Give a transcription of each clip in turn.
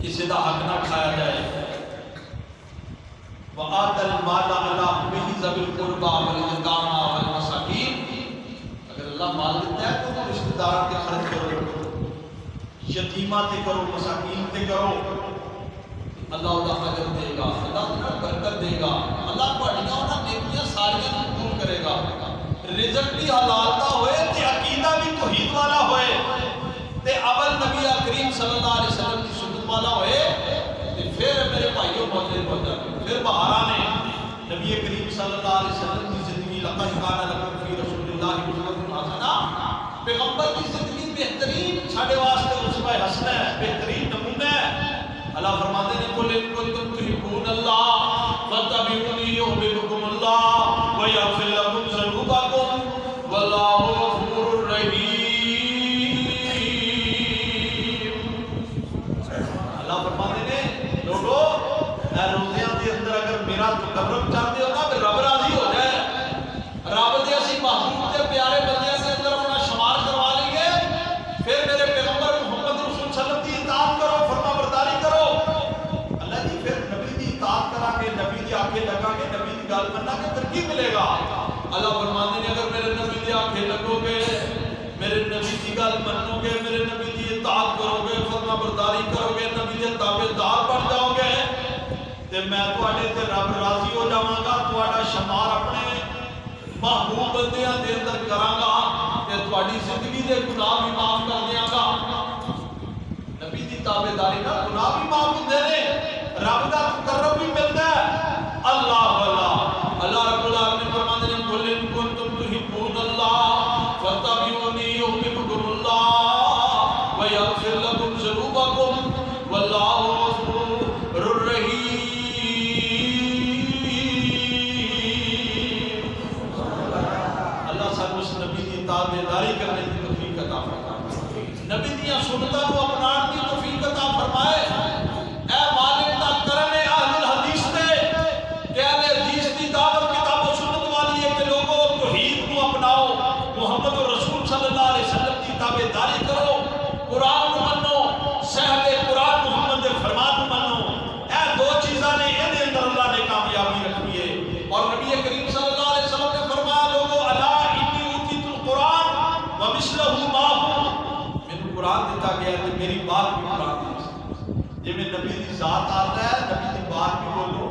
کسی دا حق نہ کھایا جائے. وَآتَ الْمَالَ عَلَىٰ حُبِّهِ ذَوِي الْقُرْبَىٰ وَالْيَتَامَىٰ وَالْمَسَاکِینِ. اگر اللہ مال دیتا ہے تو رشتہ دار کے خرچ کرو, یتیماں تے کرو, مساکین تے کرو. اللہ دا اجر دے گا, اللہ دا برکت دے گا, اللہ تہاڈیاں انہاں نیکیاں ساریاں قبول کرے گا. رزق بھی حلال دا ہوئے تے عقیدہ بھی توحید والا ہوئے تے عمل نبی کریم صلی اللہ علیہ وسلم کی سنت والا ہوئے تے پھر میرے بھائیوں موجود ہو جائے. پھر بہارا نے نبی کریم صلی اللہ علیہ وسلم کی زندگی لقد کان لکم فی رسول اللہ اسوۃ حسنہ, پیغمبر کی زندگی بہترین ساڈے واسطے اسوہ حسنہ ہے, بہترین نمونہ ہے. اللہ فرماتے ہیں قل ان کنتم تحبون اللہ فاتبعونی یحببکم اللہ ویغفر لکم ذنوبکم واللہ غفور رحیم. اللہ فرماتے ہیں لوگو اے روزیاں دے اندر اگر میرا تقرب چاہتے ہو نا پھر رب راضی ہو جائے. رب دے اسی محبوب تے پیارے بندے کے اندر اپنا شمار کروا لیے, پھر میرے پیغمبر محمد رسول صلی اللہ علیہ وسلم کی اطاعت کرو, فرما برداری کرو. اللہ جی پھر نبی دی اطاعت کرا کے, نبی دی آنکھیں لگا کے, نبی دی گل کرنا کے پھر کی ملے گا؟ اللہ فرماتے ہیں اگر میرے نبی دی آنکھیں لگو گے, میرے نبی دی گل منو گے, میرے نبی دی اطاعت کرو گے, فرما برداری کرو گے, نبی دے تابعدار بن جاؤ گے تے میں تواڈے تے رب راضی ہو جاواں گا. تواڈا شمار اپنے محبوب بندیاں دے اندر کراں گا تے تواڈی زندگی دے گناہ بھی معاف کر دیاں گا. نبی دی تابعداری نال گناہ بھی معاف ہوندے نے, رب دا تقرب بھی ملدا ہے. اللہ اللہ اللہ رب العالمین فرماتے ہیں قل ان کنتم تحبون اللہ فاتبعونی یحببکم اللہ ویغفر لکم ذنوبکم واللہ غفور رحیم. اللہ سانو اس نبی دی تابعداری کرنے کی توفیق عطا فرمائے, نبی دیاں سنتاں کو اپنان کی توفیق عطا فرمائے. اے مالک دا کرم ہے اہل الحدیث تے کہ اہل حدیث دی دعوت کتاب و سنت والی ہے کہ لوگوں توحید کو اپناؤ, محمد رسول صلی اللہ علیہ وسلم کی تابعداری کرو, قرآن کو منو, صحب قرآن محمد دے فرمان کو منو. اے دو چیزاں نے انہیں اندر اللہ نے کامیابی رکھی ہے. اور نبی کریم صلی اللہ علیہ وسلم نے فرمایا لوگوں الا انی اوتیت القرآن ومثلہ معہ, میں قرآن دیتا گیا ہے میری بات بھی قرآن دی. جی میں نبی دی ذات آتا ہے, نبی دی بات بھی بولو,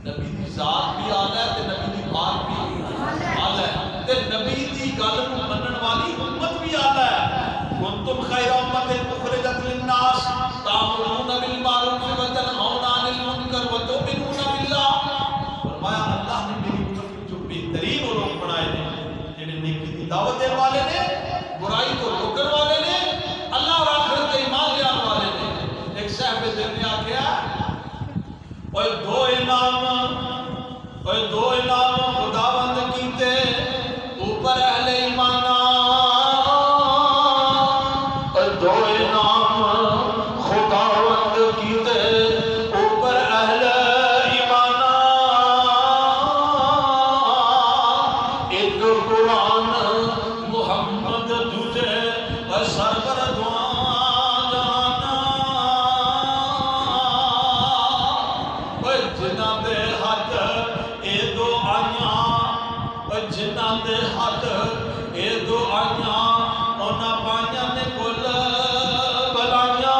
نبی دی ذات بھی آتا ہے تے نبی دی بات بھی آتا ہے تے نبی دی گل کو منن والی امت بھی آتا ہے. کنتم خیر امت اخرجت للناس تأمرون بالمعروف وتنہون عن المنکر وتؤمنون باللہ. فرمایا اللہ نے میری امت جو بہترین لوگ بنائے ہیں جنہیں نیکی کی دعوت دینے والے نے, برائی کو روکنے والے نے, اللہ اور آخرت کے ایمان لے آنے والے نے. ایک صاحب دل نے آکھیا اوے دو انعام خداوند کیتے اوپر اہل ایمان, دو انعام خداوند کیتے اوپر اہل ایمان, ایک قرآن محمد دوجے سرور دعا جانا. جنہ دے ہاتھ اے دو آیاں, جنہ دے ہاتھ اے دو آیاں, انہاں پائیاں نے کل بلائیاں.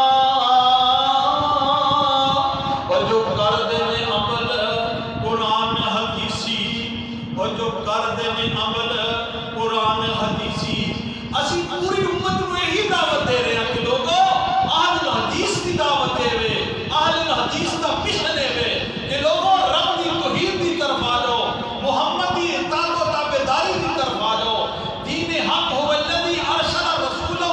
اور جو کر دے نے عمل قرآن حدیثی, اور جو کر دے نے عمل قرآن حدیثی. اسی پوری امت کو یہی دعوت دے رہے ہیں کہ لوگوں اہل الحدیث کی دعوت دے رہے, اہل الحدیث کا مشن دے رہے کہ لوگوں رب دی توحید دی طرف آ جاؤ, محمد دی اطاعت و تابعداری دی طرف آ جاؤ. دین حق هو الذی ارسل رسولہ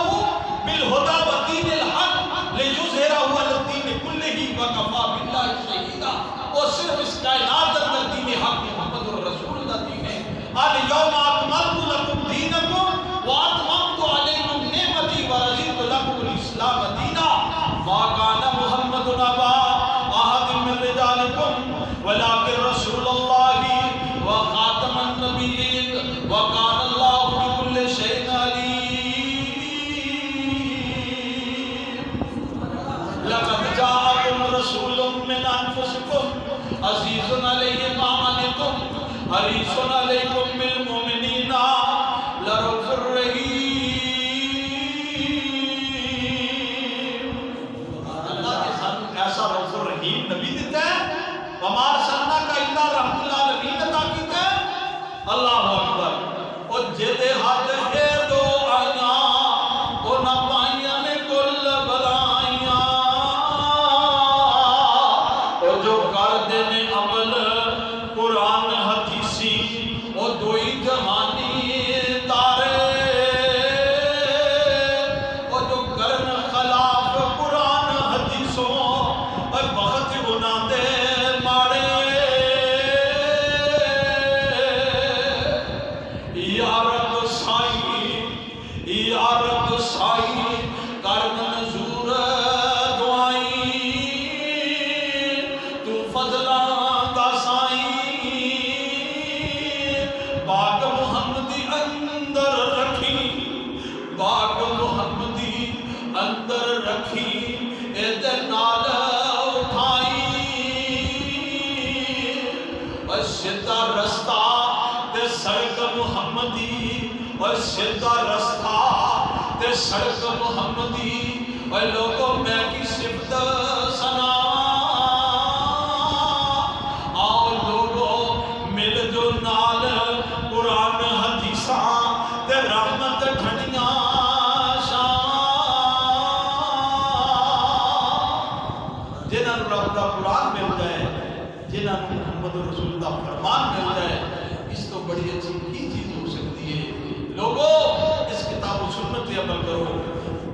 بالہدی ودین الحق لیظہرہ علی الدین کلہ وکفی باللہ شہیدا. اور صرف اس کائنات اندر دین حق محمد الرسول دا دین ہے. الیوم اکملت لکم دینکم واتممت علیکم نعمتی ورضیت لکم الاسلام دینا. ما کان محمد ابا احد من رجالکم ولکن رسول اللہ وخاتم النبیین وکان اللہ بکل شیء علیم. لقد عزیز علیہ ما عنتم حریص علیکم بالمؤمنین لرؤوف رحیم. اللہ کے ساتھ ایسا رؤوف الرحیم نبی دیتا ہے. وما ارسلناک الا رحمۃ للعالمین عطا کیتا ہے. اللہ اکبر. اور جدے ہاتھ ہے دو آیاں وہ نہ پائیاں نے کل بلائیاں. اور جو کر دینے عمل قرآن حدیثی وہ دوئی جہانی تارے. اور جو کرن خلاف قرآن حدیثوں اور بہت گناہ دے مارے. یا رب سائی یا رب سائی کر منظور دعائی. تو فضلاں دا سائی باغ محمدی اندر رکھی. باغ محمدی اندر رکھی اے نال اٹھائی. اور سیدھا رستہ تے سڑک محمدی اور سیدھا رستہ تے سڑک محمدی. اور لوگوں میں کی صفت سنا. آؤ لوگوں مل جو نال قرآن حدیثاں تے رحمت ٹھنیاں شاں. جنہاں نوں رب دا قرآن مل جائے جنہاں نوں محمد رسول دا فرمان مل جائے اس تو بڑی اچھی کی چیز ہو سکتی ہے. لوگوں اس کتاب و سنت پہ عمل کرو.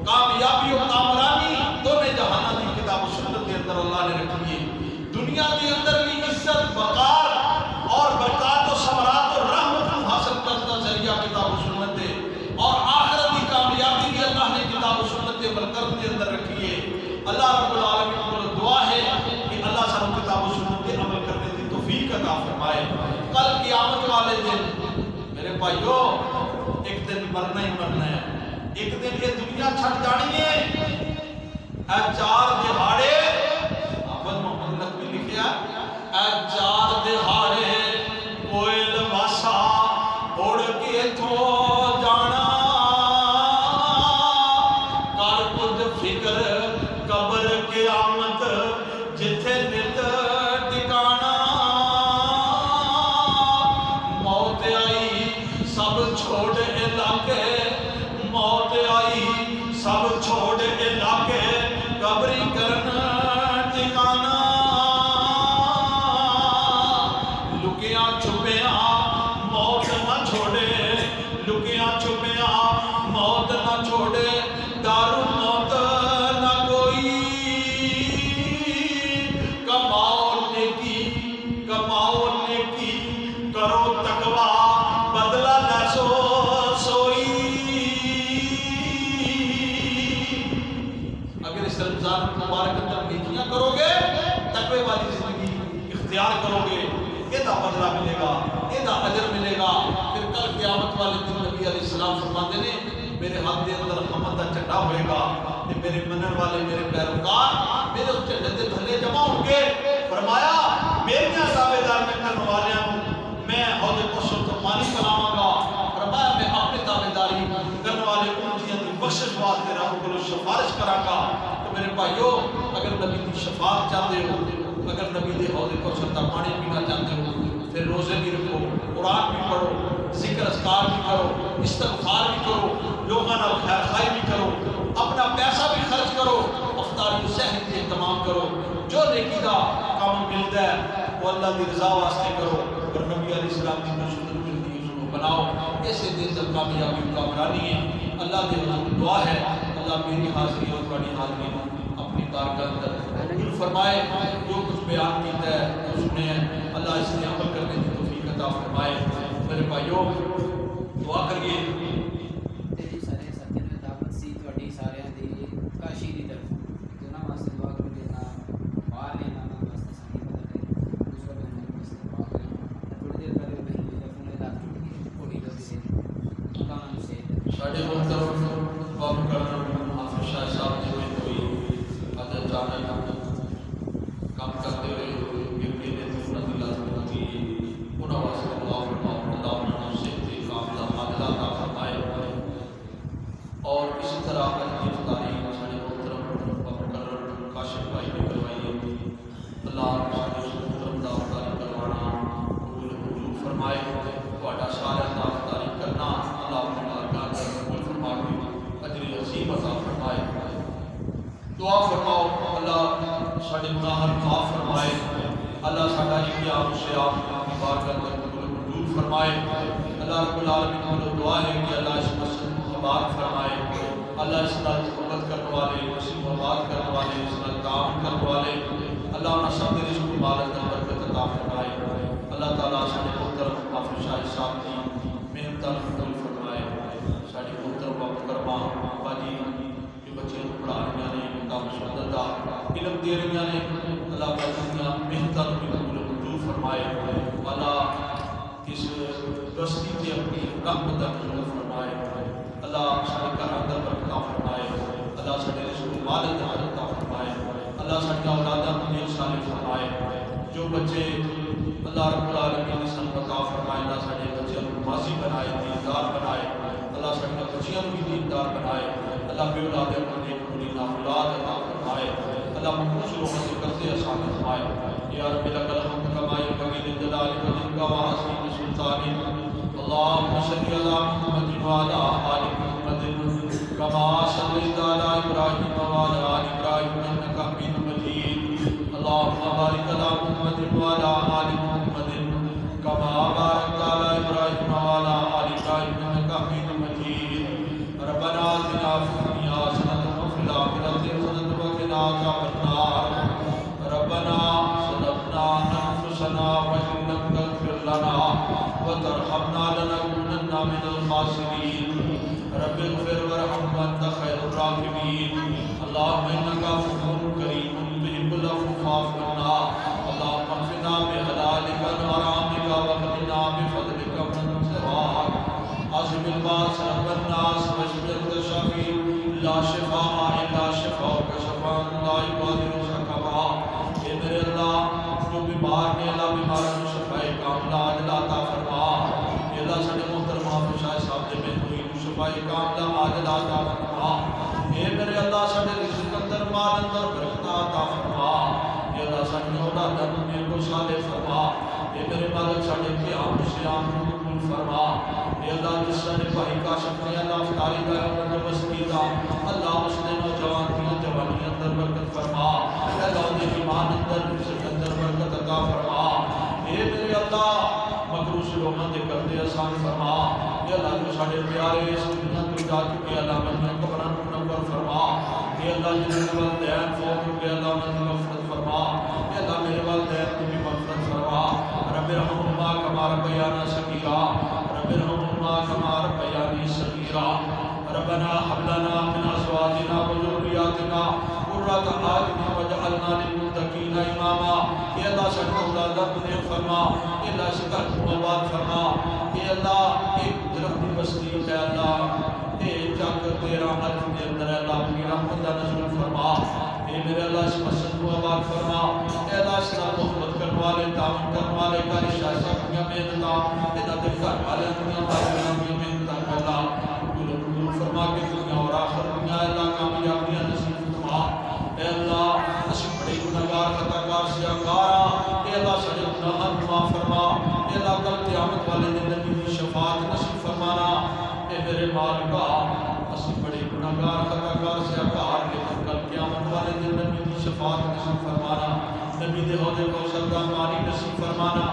کامیابی و کامرانی دونوں جہانہ کی کتاب و سنت کے اندر اللہ نے رکھی ہے. دنیا کے اندر بھی عزت وقار اور برکات و ثمرات و رحمت کو حاصل کرتا ذریعہ کتاب و سنت ہے. اور آخرت کی کامیابی بھی اللہ نے کتاب و سنت پہ عمل کرنے کے اندر رکھی ہے. اللہ رب العالمین کو دعا ہے کہ اللہ سب کتاب و سنت پہ عمل کرنے کی توفیق عطا فرمائے. کل قیامت والے دن میرے بھائیو ایک دن مرنا ہی مرنا ہے. ایک دن یہ دنیا چھٹ جانی ہے. اے چار دہاڑے آفت محمد نقوی لکھیا اے چار دہاڑے کوئی لباسا اڑ کے تھو جانا. کر کچھ فکر قبر قیامت جتھے نت ٹکانا. موت آئی سب چھوڑ علاقے موت آئی سب چھوڑ علاقے قبری کرن ٹھکانا. لکیاں چھپیاں موت نہ چھوڑے لکیاں چھپیاں موت نہ چھوڑے. دارو موت نہ کوئی. کماؤ نیکی کرو تقوی بدلہ نہ سوئی. اگر اس رمضان مبارک اندر نیکیاں کرو گے تقوی والی زندگی اختیار کرو گے یہ دا بدلہ ملے گا یہ دا اجر ملے گا. پھر کل قیامت والے دن نبی علیہ السلام فرماتے ہیں میرے ہاتھ کے اندر حمد دا چٹا ہوئے گا. کہ میرے منن والے میرے پیروکار میرے اس چٹے دے تھلے جمع ہوں گے. فرمایا میریاں تابعدار میں کرنے والیاں میں حوض کوثر تو پانی پلاواں گا. فرمایا میں اپنے تابعداری کرنے والے امتیاں دی بخشش واسطے رب کو سفارش کراں گا. تو میرے بھائیو اگر نبی دی شفاعت چاہتے ہو اگر نبی دے حوض کوثر دا پانی پینا چاہتے ہو پھر روزے بھی رکھو قرآن بھی پڑھو ذکر اذکار بھی کرو استغفار بھی کرو لوگوں نال خیر خائی بھی کرو اپنا پیسہ بھی خرچ کرو افطاری و سحری کے اہتمام کرو. جو نیکی دا کام ملتا ہے وہ اللہ دی رضا واسطے کرو. اور نبی علیہ السلام کی سنت ملتی ہے اس کو بناؤ. ایسے دن تک کامیابی و کامرانی ہے. اللہ دے حضور دعا ہے اللہ میری حاضری اور بڑی حاضری اپنی بارگاہ اندر قبول فرمائے. جو کچھ بیان کیتا ہے جو سنے ہیں اللہ اس نے عمل کرنے کی توفیق عطا فرمائے. میرے بھائیو دعا کریے. ساڑھے محترم بابکر حافظ شاہ صاحب نے کوئی عدد جانا کام کرتے ہوئے دعا فرماؤ اللہ ساڈے گناہ معاف فرمائے، اللہ ساڈا قیام سے آپ کی بارگاہ میں قبول منظور فرمائے۔ اللہ رب العالمین کو دعا ہے کہ اللہ اس مسجد کو آباد فرمائے، اللہ اس نال محبت کرنے والے، اس کو آباد کرنے والے، اس نال تعاون کرنے والے، اللہ انہاں سب دے رزق مال اندر برکت عطا فرمائے۔ اللہ تعالیٰ ساڈے محترم حافظ شاہ صاحب کی محنت قبول فرمائے، ساڈی محترمہ مکرمہ باجی جو بچے پڑھا رہی نے، کتاب سنت دا علم دے رہی نے، اللہ تعالیٰ محنت قبول منظور فرمائے۔ اللہ اس بستی کی اپنی رحمت نازل فرمائے، اللہ سارے گھر اندر برکت فرمائے، اللہ سارے رزق مال اندر عطا فرمائے، اللہ ساری اولاداں کو نیک صالح فرمائے۔ جو بچے اللہ رب العالمین نے سن عطا فرمائے، اللہ سارے بچوں کو ماضی بنائے، دیندار بنائے، اللہ ساری بچیاں کو بھی دیندار بنائے، اللہ بے اولاد کو نیک بنی اولاد عطا فرمائے، اللہ مخلوق لوگوں سے کرتے آسان فرمائے۔ یا رب العالمین کما ينبغي لجلال وجهك وعظيم سلطانك، اللهم صل على محمد وعلى آل محمد كما صليت على إبراهيم وعلى آل إبراهيم إنك حميد مجيد، اللهم بارك على محمد وعلى آل محمد كما باركت على إبراهيم وعلى آل إبراهيم إنك حميد مجيد۔ ربنا آتنا في الدنيا حسنة وفي الآخرة حسنة وقنا عذاب النار، ربنا ظلمنا أنفسنا وإن لم تغفر لنا وترحمنا لنكونن من الخاسرين، رب اغفر وارحم وأنت خير الراحمين، اللهم إنك عفو كريم تحب العفو فاعف عنا، اللهم اكفنا بحلالك عن حرامك واغننا بفضلك عمن سواك، عاصم الباس رب الناس واشف أنت الشافي لا شفاء إلا شفاءك شفاء لا يغادر سقما۔ اے میرے اللہ جو بیمار نے، اللہ بیماروں کو شفائے کاملہ عاجلہ عطا فرما، اے اللہ ساڈے محترم حافظ شاہ صاحب دے محبوب کو شفائے کاملہ عاجلہ عطا فرما، اے میرے اللہ ساڈے رزق اندر مال اندر برکت عطا فرما، اے اللہ ساڈے اولاداں نوں نیک و صالح فرما، اے میرے مالک ساڈے قیام سیام کو قبول فرما، اے اللہ جس نے بھائی کاشف نے اللہ افطاری دا اندر بستی دا، اللہ اس نے نوجوان کی جوانی اندر برکت فرما، اے اللہ دے ایمان اندر رزق اندر برکت عطا فرما، اے میرے اللہ مکروہ لوگوں دے کردے آسان فرما، اے اللہ جو ساڈے پیارے اس دنیا تو جا چکے اللہ مدینہ قبراں نوں منور فرما، اے اللہ جن کے والدین فوت ہو گئے اللہ انہاں دی مغفرت فرما، اے اللہ میرے والدین کی بھی مغفرت فرما، رب ارحمہما کما ربیانا صغیرا، رب ارحمہما کما ربیانی صغیرا، ربنا هب لنا من ازواجنا وذرياتنا قرۃ اعین واجعلنا للمتقین اماما، اے اللہ ساڈے اولاداں کو نیک فرما، اے اللہ اس گھر کو آباد فرما، اے اللہ ایک درخت کی بستی ہے اللہ، اے جگ تیرا حرف کے اندر ہے اللہ اپنی رحمت کا نزول فرما، اے میرے اللہ اس مسجد کو آباد فرما، اے اللہ اس نال محبت کرنے والے تعاون کرنے والے کاری شاہ صاحب کی محنت اے دے گھر والے دنیا بھر کی محنت اللہ قبول فرما کے دنیا اور آخرت دنیا اللہ کامیابیاں نصیب فرما، اے اللہ اسی بڑے گناہگار خطاکار سیاکار، اے اللہ سارے گناہاں معاف فرما، اے اللہ کل قیامت والے دن نبی کی شفاعت نصیب فرمانا، اے میرے مالکا اسی بڑے گناہگار خطاکار سیاکار کے کل قیامت والے دن نبی کی شفاعت نصیب فرمانا، نبی دے عہدے کو سردا پانی نصیب فرمانا،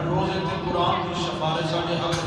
روزے تے قرآن کی شفاعت ساڈے حق